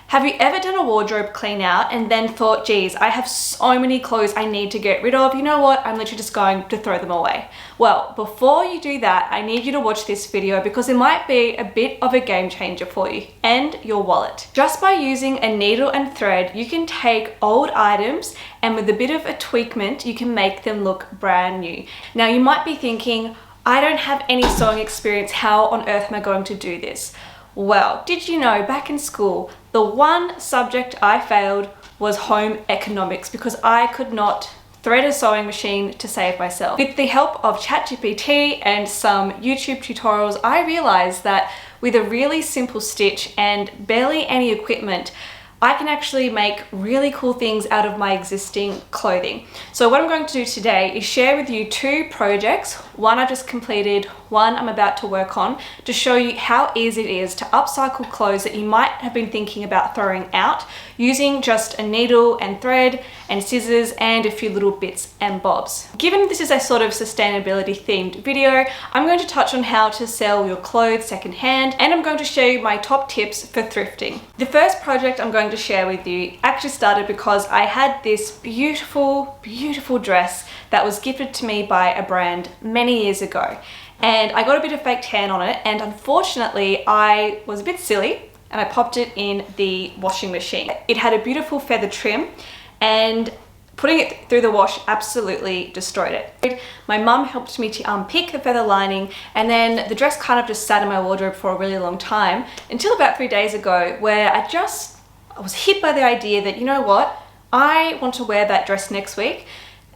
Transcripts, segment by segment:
Have you ever done a wardrobe clean out and then thought, geez, I have so many clothes I need to get rid of. You know what? I'm literally just going to throw them away. Well, before you do that, I need you to watch this video because it might be a bit of a game changer for you and your wallet. Just by using a needle and thread, you can take old items and with a bit of a tweakment, you can make them look brand new. Now, you might be thinking, I don't have any sewing experience. How on earth am I going to do this? Well, did you know back in school, the one subject I failed was home economics because I could not thread a sewing machine to save myself. With the help of ChatGPT and some YouTube tutorials, I realized that with a really simple stitch and barely any equipment, I can actually make really cool things out of my existing clothing. So what I'm going to do today is share with you two projects. One I just completed, one I'm about to work on, to show you how easy it is to upcycle clothes that you might have been thinking about throwing out using just a needle and thread and scissors and a few little bits and bobs. Given this is a sort of sustainability themed video, I'm going to touch on how to sell your clothes secondhand, and I'm going to show you my top tips for thrifting. The first project I'm going to share with you actually started because I had this beautiful dress that was gifted to me by a brand many years ago, and I got a bit of fake tan on it, and unfortunately I was a bit silly and I popped it in the washing machine. It had a beautiful feather trim, and putting it through the wash absolutely destroyed it. My mum helped me to unpick the feather lining, and then the dress kind of just sat in my wardrobe for a really long time until about 3 days ago, where I was hit by the idea that, you know what, I want to wear that dress next week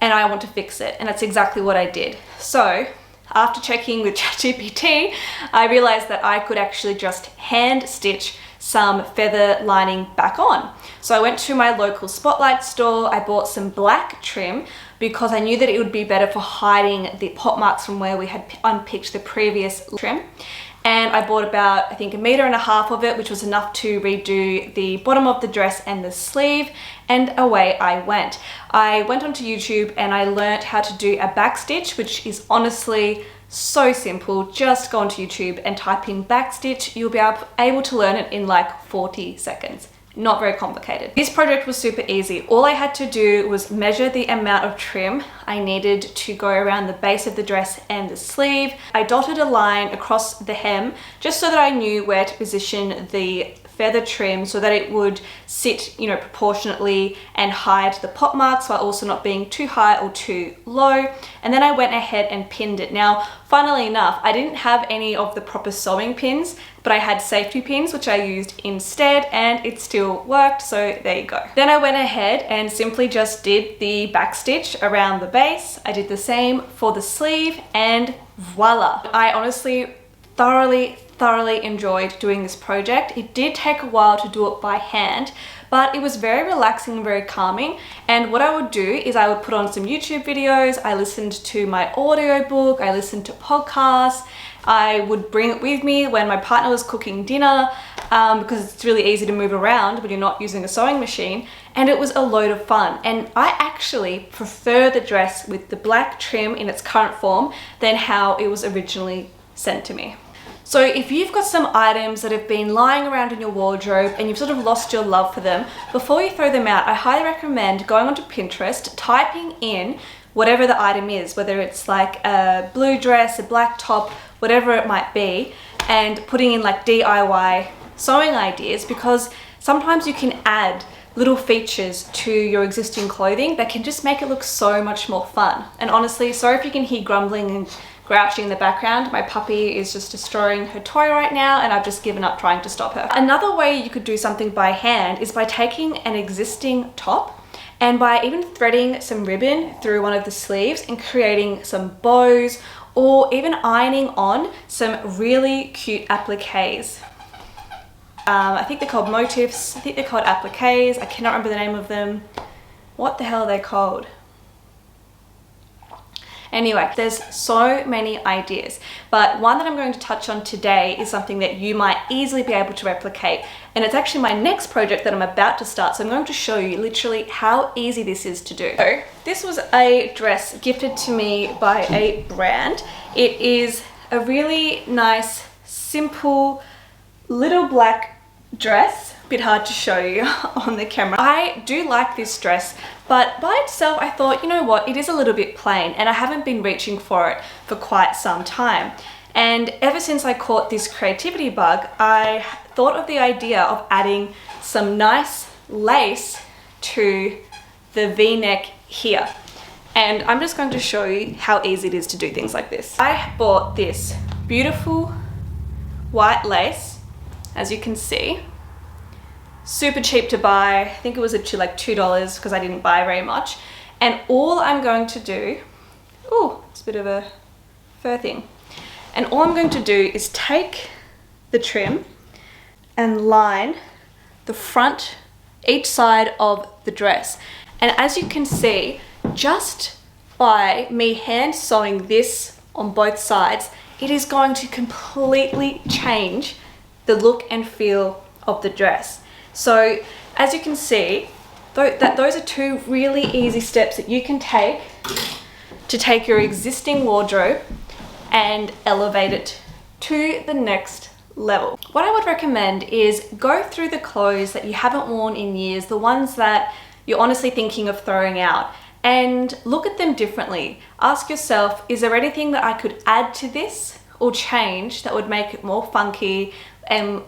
and I want to fix it. And that's exactly what I did. So after checking with ChatGPT, I realized that I could actually just hand stitch some feather lining back on. So I went to my local Spotlight store. I bought some black trim because I knew that it would be better for hiding the pot marks from where we had unpicked the previous trim. And I bought about, I think, 1.5 meters of it, which was enough to redo the bottom of the dress and the sleeve, and away I went. I went onto YouTube and I learned how to do a back stitch, which is honestly so simple. Just go onto YouTube and type in back stitch. You'll be able to learn it in like 40 seconds. Not very complicated. This project was super easy. All I had to do was measure the amount of trim I needed to go around the base of the dress and the sleeve. I dotted a line across the hem just so that I knew where to position the feather trim so that it would sit, you know, proportionately and hide the pot marks while also not being too high or too low. And then I went ahead and pinned it. Now, funnily enough, I didn't have any of the proper sewing pins, but I had safety pins, which I used instead, and it still worked, so there you go. Then I went ahead and simply just did the back stitch around the base. I did the same for the sleeve, and voila. I honestly thoroughly enjoyed doing this project. It did take a while to do it by hand, but it was very relaxing and very calming. And what I would do is I would put on some YouTube videos, I listened to my audiobook, I listened to podcasts, I would bring it with me when my partner was cooking dinner, because it's really easy to move around when you're not using a sewing machine, and it was a load of fun. And I actually prefer the dress with the black trim in its current form than how it was originally sent to me. So if you've got some items that have been lying around in your wardrobe and you've sort of lost your love for them, before you throw them out, I highly recommend going onto Pinterest, typing in whatever the item is, whether it's like a blue dress, a black top, whatever it might be, and putting in like DIY sewing ideas, because sometimes you can add little features to your existing clothing that can just make it look so much more fun. And honestly, sorry if you can hear grumbling and grouching in the background. My puppy is just destroying her toy right now, and I've just given up trying to stop her. Another way you could do something by hand is by taking an existing top and by even threading some ribbon through one of the sleeves and creating some bows, or even ironing on some really cute appliques. I think they're called motifs. I think they're called appliques. I cannot remember the name of them. What the hell are they called? Anyway, there's so many ideas, but one that I'm going to touch on today is something that you might easily be able to replicate, and it's actually my next project that I'm about to start, so I'm going to show you literally how easy this is to do. So this was a dress gifted to me by a brand. It is a really nice, simple, little black dress, bit hard to show you on the camera. I do like this dress, but by itself I thought, you know what, it is a little bit plain and I haven't been reaching for it for quite some time. And ever since I caught this creativity bug, I thought of the idea of adding some nice lace to the V-neck here. And I'm just going to show you how easy it is to do things like this. I bought this beautiful white lace, as you can see. Super cheap to buy. I think it was actually like $2 because I didn't buy very much. And all I'm going to do, ooh, it's a bit of a fur thing. And all I'm going to do is take the trim and line the front, each side of the dress. And as you can see, just by me hand sewing this on both sides, it is going to completely change the look and feel of the dress. So as you can see, those are two really easy steps that you can take to take your existing wardrobe and elevate it to the next level. What I would recommend is go through the clothes that you haven't worn in years, the ones that you're honestly thinking of throwing out, and look at them differently. Ask yourself, is there anything that I could add to this or change that would make it more funky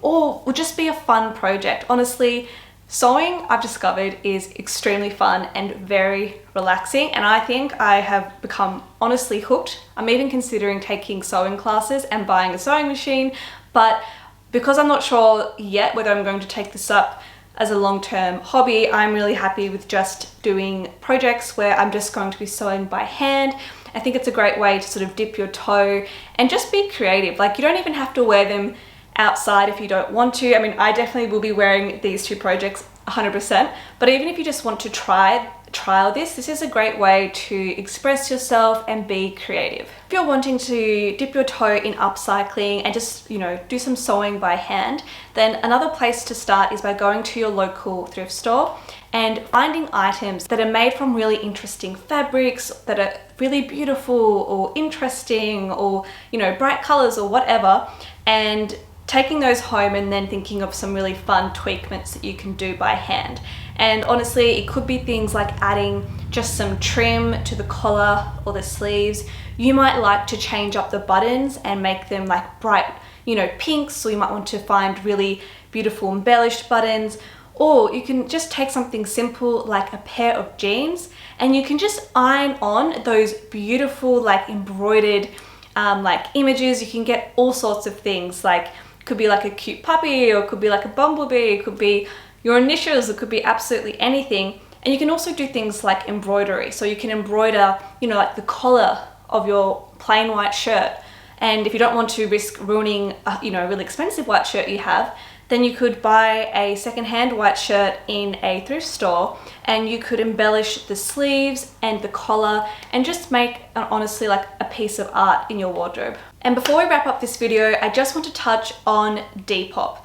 or would just be a fun project? Honestly, sewing, I've discovered, is extremely fun and very relaxing, and I think I have become honestly hooked. I'm even considering taking sewing classes and buying a sewing machine, but because I'm not sure yet whether I'm going to take this up as a long-term hobby, I'm really happy with just doing projects where I'm just going to be sewing by hand. I think it's a great way to sort of dip your toe and just be creative. Like, you don't even have to wear them outside if you don't want to. I mean, I definitely will be wearing these two projects 100%, but even if you just want to trial this is a great way to express yourself and be creative. If you're wanting to dip your toe in upcycling and just, you know, do some sewing by hand, then another place to start is by going to your local thrift store and finding items that are made from really interesting fabrics, that are really beautiful or interesting, or, you know, bright colors or whatever, and taking those home and then thinking of some really fun tweakments that you can do by hand. And honestly, it could be things like adding just some trim to the collar or the sleeves. You might like to change up the buttons and make them like bright, you know, pinks, or you might want to find really beautiful embellished buttons. Or you can just take something simple like a pair of jeans and you can just iron on those beautiful like embroidered like images. You can get all sorts of things, like it could be like a cute puppy, or it could be like a bumblebee, it could be your initials, it could be absolutely anything. And you can also do things like embroidery. So you can embroider, you know, like the collar of your plain white shirt. And if you don't want to risk ruining a, you know, really expensive white shirt you have, then you could buy a secondhand white shirt in a thrift store and you could embellish the sleeves and the collar and just make honestly like a piece of art in your wardrobe. And before we wrap up this video, I just want to touch on Depop.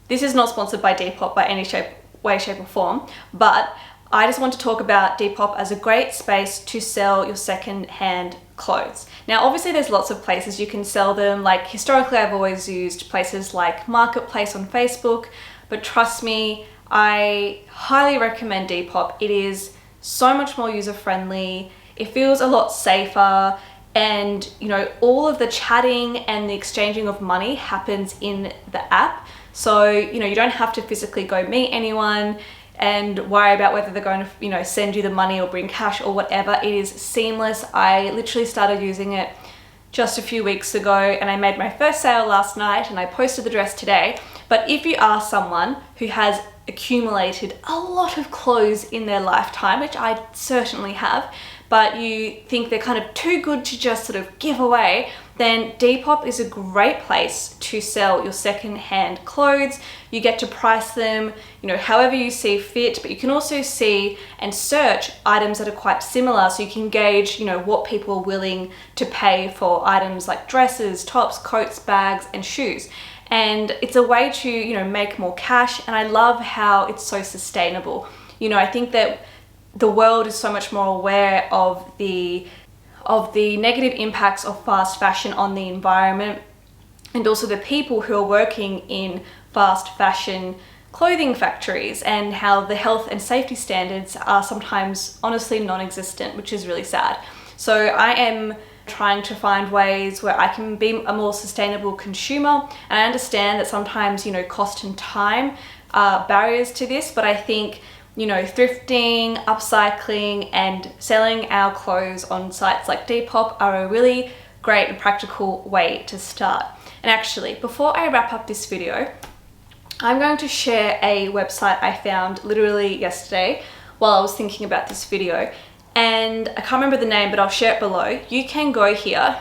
This is not sponsored by Depop by any way, shape or form, but I just want to talk about Depop as a great space to sell your second-hand clothes. Now, obviously there's lots of places you can sell them. Like historically, I've always used places like Marketplace on Facebook, but trust me, I highly recommend Depop. It is so much more user-friendly. It feels a lot safer. And, you know, all of the chatting and the exchanging of money happens in the app. So, you know, you don't have to physically go meet anyone and worry about whether they're going to, you know, send you the money or bring cash or whatever. It is seamless. I literally started using it just a few weeks ago and I made my first sale last night and I posted the dress today. But if you are someone who has accumulated a lot of clothes in their lifetime, which I certainly have, but you think they're kind of too good to just sort of give away, then Depop is a great place to sell your second-hand clothes. You get to price them, you know, however you see fit, but you can also see and search items that are quite similar, so you can gauge, you know, what people are willing to pay for items like dresses, tops, coats, bags, and shoes. And it's a way to, you know, make more cash, and I love how it's so sustainable. You know, I think that the world is so much more aware of the negative impacts of fast fashion on the environment, and also the people who are working in fast fashion clothing factories and how the health and safety standards are sometimes honestly non-existent, which is really sad. So I am trying to find ways where I can be a more sustainable consumer, and I understand that sometimes, you know, cost and time are barriers to this, but I think, you know, thrifting, upcycling, and selling our clothes on sites like Depop are a really great and practical way to start. And actually, before I wrap up this video, I'm going to share a website I found literally yesterday while I was thinking about this video. And I can't remember the name, but I'll share it below. You can go here,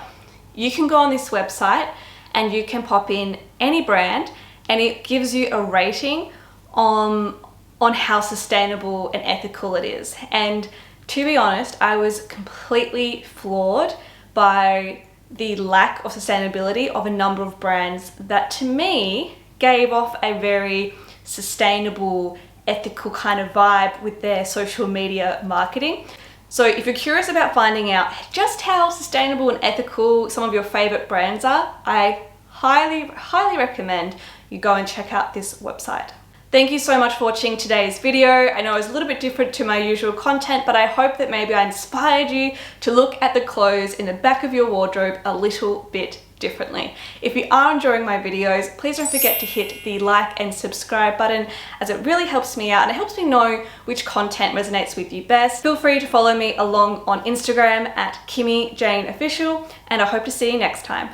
you can go on this website and you can pop in any brand and it gives you a rating on how sustainable and ethical it is. And to be honest, I was completely floored by the lack of sustainability of a number of brands that to me gave off a very sustainable, ethical kind of vibe with their social media marketing. So if you're curious about finding out just how sustainable and ethical some of your favorite brands are, I highly recommend you go and check out this website. Thank you so much for watching today's video. I know it was a little bit different to my usual content, but I hope that maybe I inspired you to look at the clothes in the back of your wardrobe a little bit differently. If you are enjoying my videos, please don't forget to hit the like and subscribe button, as it really helps me out and it helps me know which content resonates with you best. Feel free to follow me along on Instagram at KimmyJaneOfficial, and I hope to see you next time.